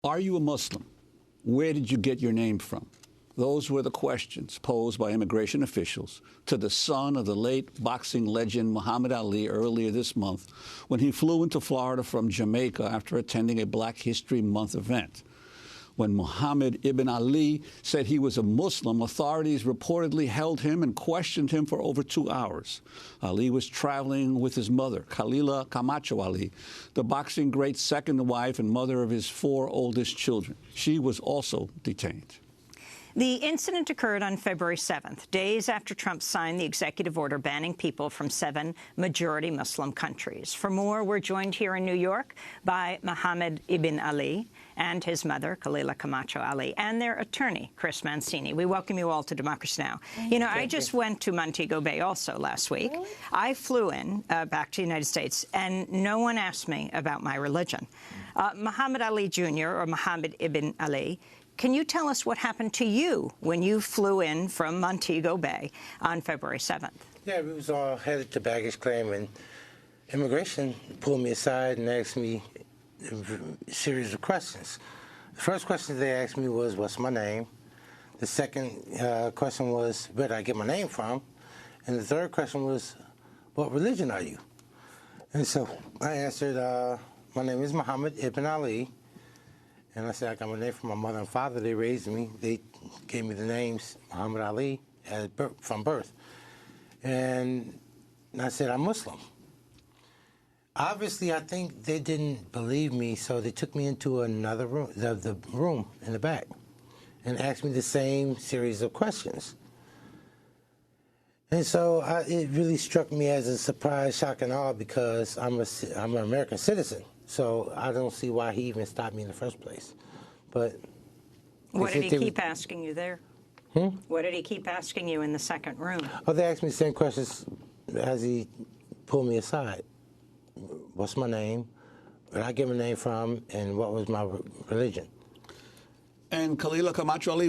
Are you a Muslim? Where did you get your name from? Those were the questions posed by immigration officials to the son of the late boxing legend Muhammad Ali earlier this month when he flew into Florida from Jamaica after attending a Black History Month event. When Muhammad ibn Ali said he was a Muslim, authorities reportedly held him and questioned him for over 2 hours. Ali was traveling with his mother, Khalila Camacho Ali, the boxing great's second wife and mother of his 4 oldest children. She was also detained. The incident occurred on February 7th, days after Trump signed the executive order banning people from 7 majority Muslim countries. For more, we're joined here in New York by Muhammad ibn Ali and his mother, Khalila Camacho Ali, and their attorney, Chris Mancini. We welcome you all to Democracy Now! You know, I just went to Montego Bay also last week. Really? I flew in back to the United States, and no one asked me about my religion. Muhammad Ali Jr., or Muhammad ibn Ali, can you tell us what happened to you when you flew in from Montego Bay on February 7th? Yeah, we was all headed to baggage claim, and immigration pulled me aside and asked me a series of questions. The first question they asked me was, what's my name? The second question was, where did I get my name from? And the third question was, what religion are you? And so I answered, my name is Muhammad ibn Ali. And I said, I got my name from my mother and father. They raised me. They gave me the names Muhammad Ali from birth. And I said, I'm Muslim. Obviously, I think they didn't believe me, so they took me into another room, the room in the back, and asked me the same series of questions. And so it really struck me as a surprise, shock, and awe because I'm an American citizen. So I don't see why he even stopped me in the first place. But what did he keep asking you there? What did he keep asking you in the second room? Oh, they asked me the same questions as he pulled me aside. What's my name? Where did I get my name from? And what was my religion? And Khalila Camacho Ali,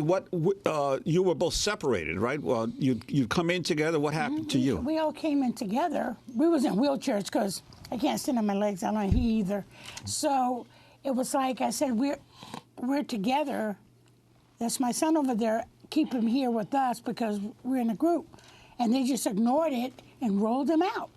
you were both separated, right? Well, you'd come in together. What happened to you? We all came in together. We was in wheelchairs because I can't stand on my legs. I don't he either. So it was like I said, we're together. That's my son over there. Keep him here with us because we're in a group. And they just ignored it and rolled him out.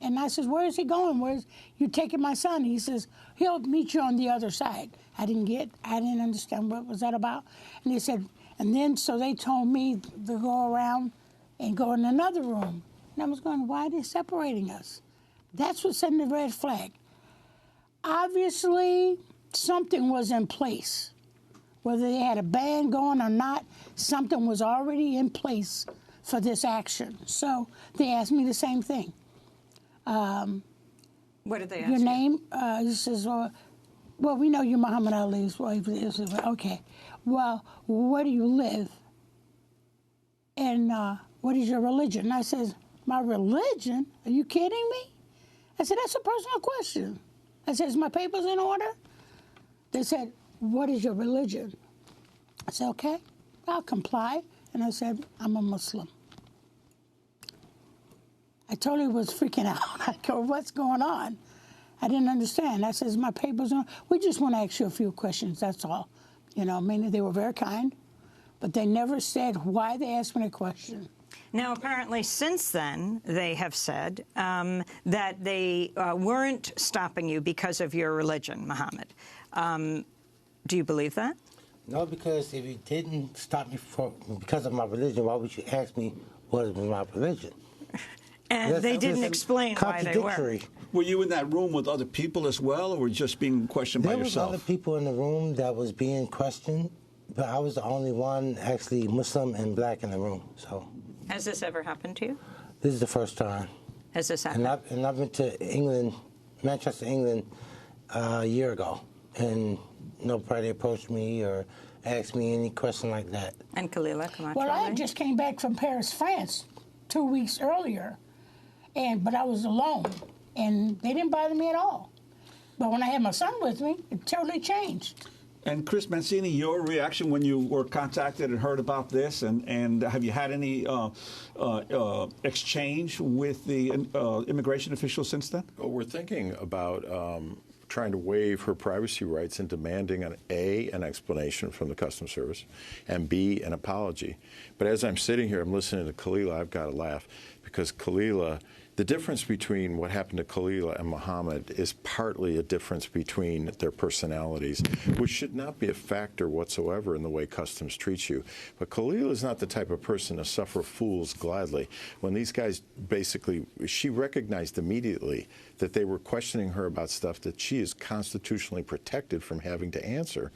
And I says, where is he going? You taking my son? He says, he'll meet you on the other side. I didn't understand what was that about. And they said, and then so they told me to go around and go in another room. And I was going, why are they separating us? That's what sent the red flag. Obviously, something was in place. Whether they had a ban going or not, something was already in place for this action. So they asked me the same thing. What did they ask your you? name? He says, well, we know you're Muhammad Ali's wife. Okay. Well, where do you live? And what is your religion? And I says, my religion? Are you kidding me? I said, that's a personal question. I said, is my papers in order? They said, what is your religion? I said, okay, I'll comply. And I said, I'm a Muslim. I totally was freaking out. I go, what's going on? I didn't understand. I says, my papers on. We just want to ask you a few questions, that's all. You know, I mean, they were very kind, but they never said why they asked me a question. Now, apparently, since then, they have said that they weren't stopping you because of your religion, Muhammad. Do you believe that? No, because if you didn't stop me because of my religion, why would you ask me what is my religion? And they didn't explain why they were. Were you in that room with other people as well, or were you just being questioned by yourself? There was other people in the room that was being questioned, but I was the only one actually Muslim and black in the room. So, has this ever happened to you? This is the first time. Has this happened? And I've been to England, Manchester, England, a year ago, and nobody approached me or asked me any question like that. And Khalila Camacho? Well, I just came back from Paris, France, 2 weeks earlier. But I was alone, and they didn't bother me at all. But when I had my son with me, it totally changed. And Chris Mancini, your reaction when you were contacted and heard about this, and have you had any exchange with the immigration officials since then? Well, we're thinking about trying to waive her privacy rights and demanding an explanation from the Customs Service, and B, an apology. But as I'm sitting here, I'm listening to Khalila, I've got to laugh, because Khalila, the difference between what happened to Khalila and Muhammad is partly a difference between their personalities, which should not be a factor whatsoever in the way Customs treats you. But Khalila is not the type of person to suffer fools gladly. When these guys basically, she recognized immediately that they were questioning her about stuff that she is constitutionally protected from having to answer.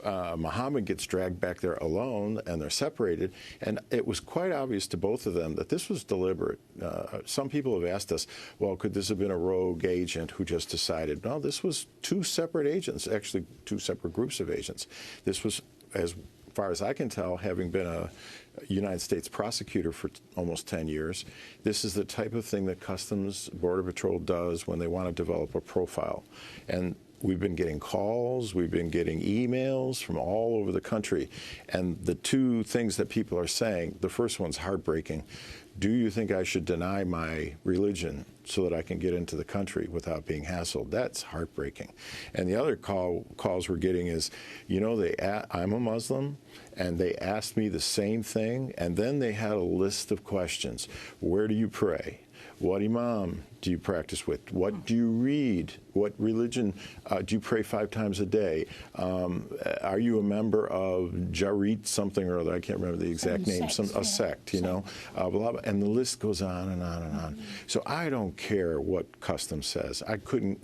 Muhammad gets dragged back there alone, and they're separated. And it was quite obvious to both of them that this was deliberate. Some people have asked us, well, could this have been a rogue agent who just decided? No, this was two separate agents, actually two separate groups of agents. This was, as far as I can tell, having been a United States prosecutor for almost 10 years, this is the type of thing that Customs Border Patrol does when they want to develop a profile. And we've been getting calls, we've been getting emails from all over the country. And the two things that people are saying, the first one's heartbreaking. Do you think I should deny my religion so that I can get into the country without being hassled? That's heartbreaking. And the other calls we're getting is, you know, I'm a Muslim, and they asked me the same thing, and then they had a list of questions. Where do you pray? What imam do you practice with? What do you read? What religion do you pray 5 times a day? Are you a member of Jarit something or other? I can't remember the exact name. A sect, you know. Blah, blah, and the list goes on and on and on. So I don't care what Customs says.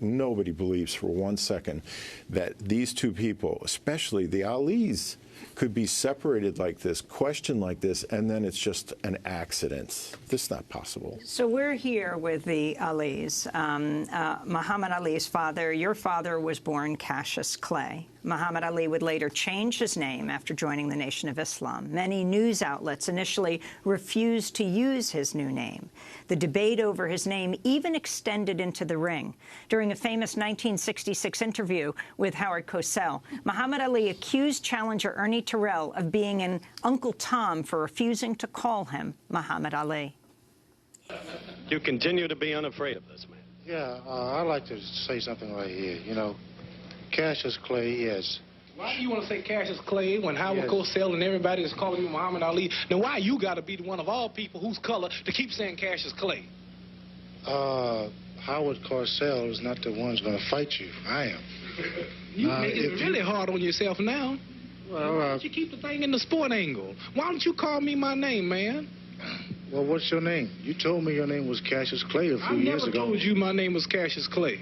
Nobody believes for 1 second that these two people, especially the Alis, could be separated like this, questioned like this, and then it's just an accident. This is not possible. So we're here with the Alis. Muhammad Ali's father, your father, was born Cassius Clay. Muhammad Ali would later change his name after joining the Nation of Islam. Many news outlets initially refused to use his new name. The debate over his name even extended into the ring. During a famous 1966 interview with Howard Cosell, Muhammad Ali accused challenger Ernie Terrell of being an Uncle Tom for refusing to call him Muhammad Ali. You continue to be unafraid of this man. Yeah, I'd like to say something right here. You know, Cassius Clay, yes. Why do you want to say Cassius Clay when Howard Cosell and everybody is calling you Muhammad Ali? Then why you got to be the one of all people whose color to keep saying Cassius Clay? Howard Cosell is not the one's going to fight you. I am. You make it really hard on yourself now. Well, why don't you keep the thing in the sport angle? Why don't you call me my name, man? Well, what's your name? You told me your name was Cassius Clay a few years ago. I never told you my name was Cassius Clay.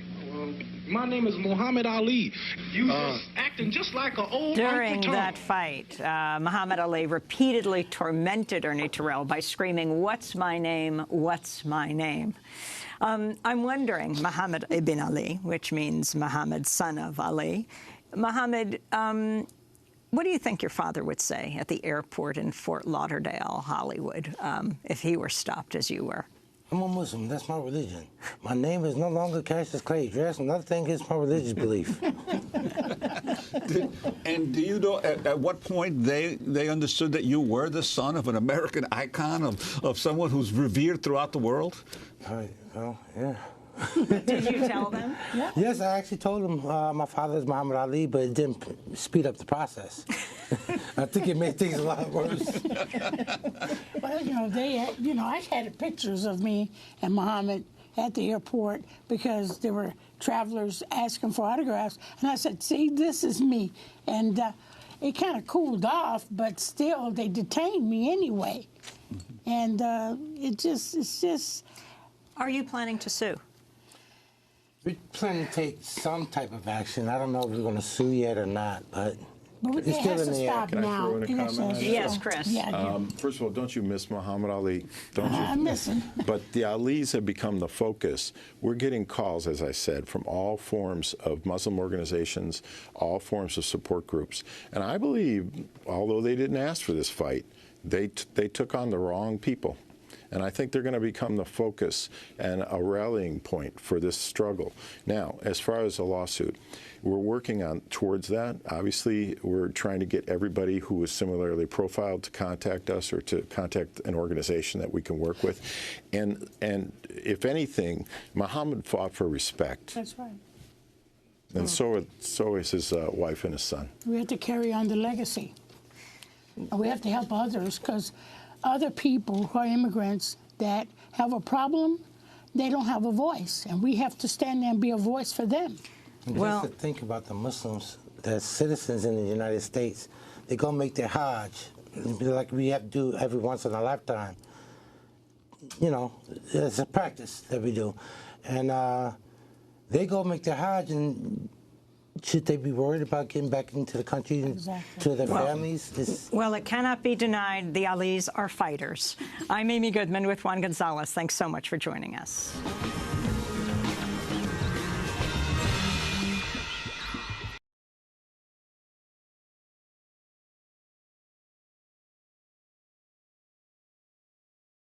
My name is Muhammad Ali. You just acting just like an old During that fight, Muhammad Ali repeatedly tormented Ernie Terrell by screaming, "What's my name? What's my name?" I'm wondering, Muhammad ibn Ali, which means Muhammad, son of Ali. Muhammad, what do you think your father would say at the airport in Fort Lauderdale, Hollywood, if he were stopped as you were? I'm a Muslim. That's my religion. My name is no longer Cassius Clay. You ask another thing is my religious belief. And do you know at what point they understood that you were the son of an American icon, of someone who's revered throughout the world? Well, yeah. Did you tell them? Yeah. Yes, I actually told them my father is Muhammad Ali, but it didn't speed up the process. I think it made things a lot worse. Well, you know, I had pictures of me and Muhammad at the airport because there were travelers asking for autographs, and I said, "See, this is me," and it kind of cooled off, but still, they detained me anyway, and it's just. Are you planning to sue? We plan to take some type of action. I don't know if we're going to sue yet or not, but it's still in the air. Can I throw in a comment on that? Yes, Chris. Yeah, first of all, don't you miss Muhammad Ali? Don't you? I miss him. But the Alis have become the focus. We're getting calls, as I said, from all forms of Muslim organizations, all forms of support groups. And I believe, although they didn't ask for this fight, they took on the wrong people. And I think they're going to become the focus and a rallying point for this struggle. Now, as far as a lawsuit, we're working towards that. Obviously, we're trying to get everybody who is similarly profiled to contact us or to contact an organization that we can work with. And if anything, Muhammad fought for respect. That's right. And so is his wife and his son. We have to carry on the legacy. And we have to help others, because other people who are immigrants that have a problem, they don't have a voice. And we have to stand there and be a voice for them. Well, just to think about the Muslims that's citizens in the United States, they go make their Hajj, like we have to do every once in a lifetime. You know, it's a practice that we do. And they go make their Hajj, and should they be worried about getting back into the country to their families? Well, it cannot be denied the Alis are fighters. I'm Amy Goodman with Juan Gonzalez. Thanks so much for joining us.